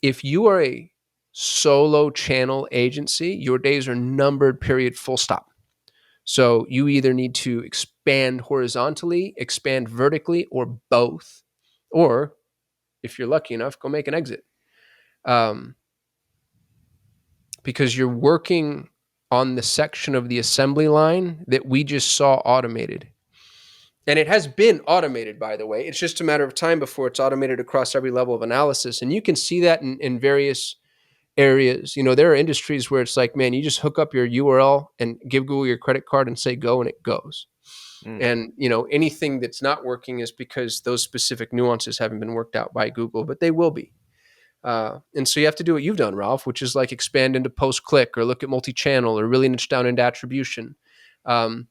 if you are a solo channel agency, your days are numbered, period, full stop. So you either need to expand horizontally, expand vertically, or both. Or if you're lucky enough, go make an exit. Because you're working on the section of the assembly line that we just saw automated. And it has been automated, by the way. It's just a matter of time before it's automated across every level of analysis. And you can see that in various areas. There are industries where it's like, man, you just hook up your URL and give Google your credit card and say go, and it goes. And anything that's not working is because those specific nuances haven't been worked out by Google, but they will be. And so you have to do what you've done, Ralph, which is like expand into post-click or look at multi-channel or really niche down into attribution. And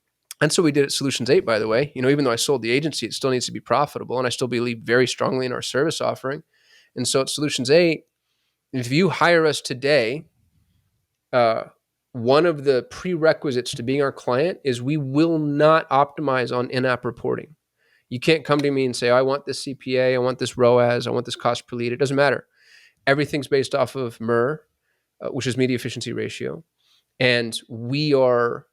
so we did at Solutions 8, by the way. Even though I sold the agency, it still needs to be profitable, and I still believe very strongly in our service offering. And so at Solutions 8, if you hire us today, one of the prerequisites to being our client is we will not optimize on in-app reporting. You can't come to me and say, I want this CPA, I want this ROAS, I want this cost per lead. It doesn't matter. Everything's based off of MER, which is media efficiency ratio. And we are,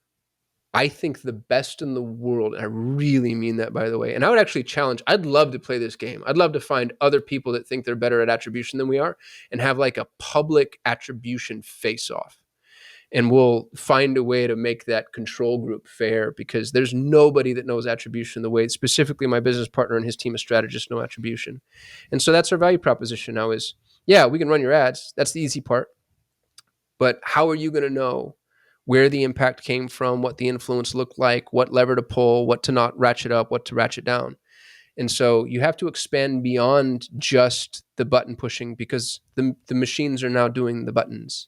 I think, the best in the world. And I really mean that, by the way. And I would actually challenge, I'd love to play this game. I'd love to find other people that think they're better at attribution than we are and have like a public attribution face-off. And we'll find a way to make that control group fair, because there's nobody that knows attribution the way specifically my business partner and his team of strategists know attribution. And so that's our value proposition now is, yeah, we can run your ads. That's the easy part. But how are you going to know where the impact came from, what the influence looked like, what lever to pull, what to not ratchet up, what to ratchet down? And so you have to expand beyond just the button pushing, because the machines are now doing the buttons.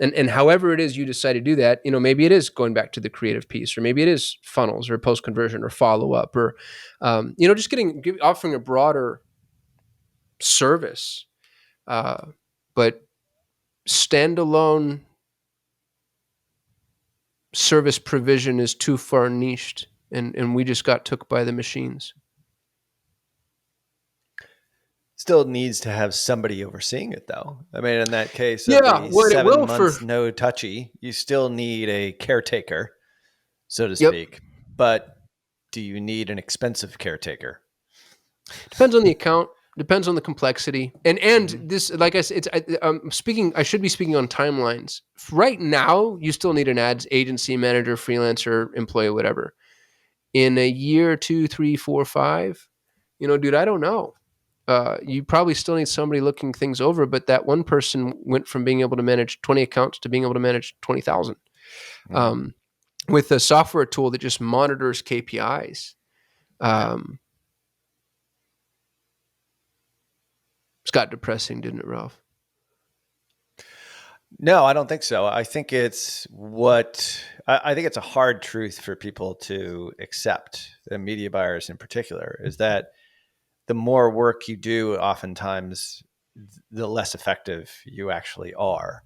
And however it is you decide to do that, maybe it is going back to the creative piece, or maybe it is funnels or post-conversion or follow-up, or, just offering a broader service. But standalone service provision is too far niched, and we just got took by the machines. Still needs to have somebody overseeing it, though. I mean, in that case, yeah, of the 7 months no touchy, you still need a caretaker, so to speak. But do you need an expensive caretaker? Depends on the account. Depends on the complexity. And this, like I said, I should be speaking on timelines. Right now, you still need an ads agency manager, freelancer, employee, whatever. In a year, 2, 3, 4, 5, dude, I don't know. You probably still need somebody looking things over, but that one person went from being able to manage 20 accounts to being able to manage 20,000 with a software tool that just monitors KPIs. It's got depressing, didn't it, Ralph? No, I don't think so. I think it's I think it's a hard truth for people to accept, and media buyers in particular, is that the more work you do, oftentimes, the less effective you actually are.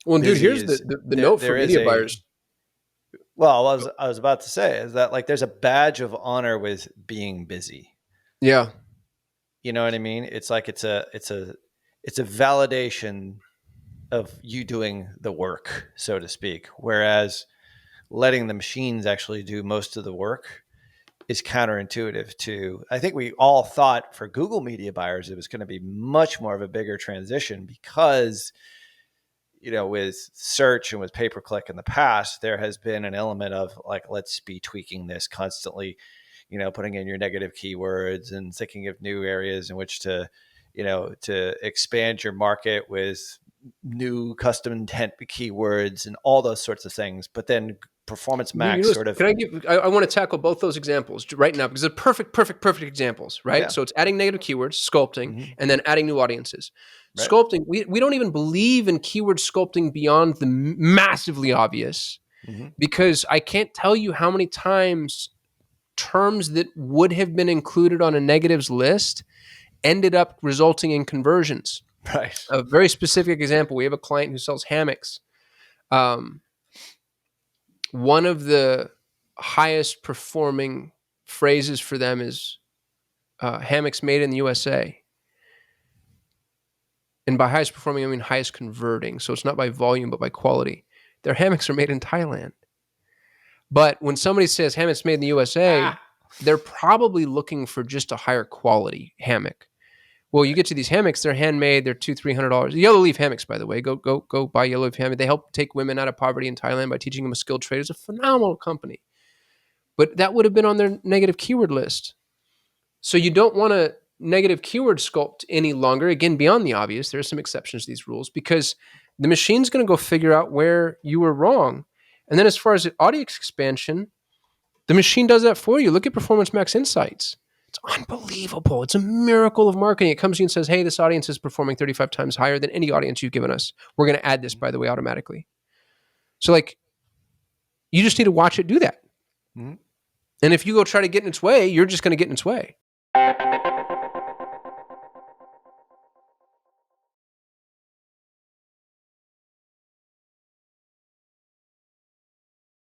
Well, dude, here's the note for media buyers. Well, I was about to say is that, like, there's a badge of honor with being busy. Yeah. You know what I mean? It's like it's a validation of you doing the work, so to speak. Whereas letting the machines actually do most of the work is counterintuitive to, I think we all thought for Google media buyers, it was going to be much more of a bigger transition because, with search and with pay-per-click in the past, there has been an element of like, let's be tweaking this constantly, putting in your negative keywords and thinking of new areas in which to expand your market with new custom intent keywords and all those sorts of things. But then Performance Max sort of. I want to tackle both those examples right now because they're perfect examples, right? Yeah. So it's adding negative keywords, sculpting, and then adding new audiences. Right. Sculpting, we don't even believe in keyword sculpting beyond the massively obvious because I can't tell you how many times terms that would have been included on a negatives list ended up resulting in conversions. Right. A very specific example, we have a client who sells hammocks. One of the highest performing phrases for them is hammocks made in the USA. And by highest performing, I mean highest converting. So it's not by volume, but by quality. Their hammocks are made in Thailand. But when somebody says hammocks made in the USA, they're probably looking for just a higher quality hammock. Well, you get to these hammocks; they're handmade. They're $200-$300. Yellow Leaf hammocks, by the way. Go buy Yellow Leaf hammock. They help take women out of poverty in Thailand by teaching them a skilled trade. It's a phenomenal company, but that would have been on their negative keyword list. So you don't want to negative keyword sculpt any longer. Again, beyond the obvious, there are some exceptions to these rules because the machine's going to go figure out where you were wrong. And then as far as the audience expansion, the machine does that for you. Look at Performance Max Insights. It's unbelievable. It's a miracle of marketing. It comes to you and says, hey, this audience is performing 35 times higher than any audience you've given us. We're going to add this, by the way, automatically. So, like, you just need to watch it do that. Mm-hmm. And if you go try to get in its way, you're just going to get in its way.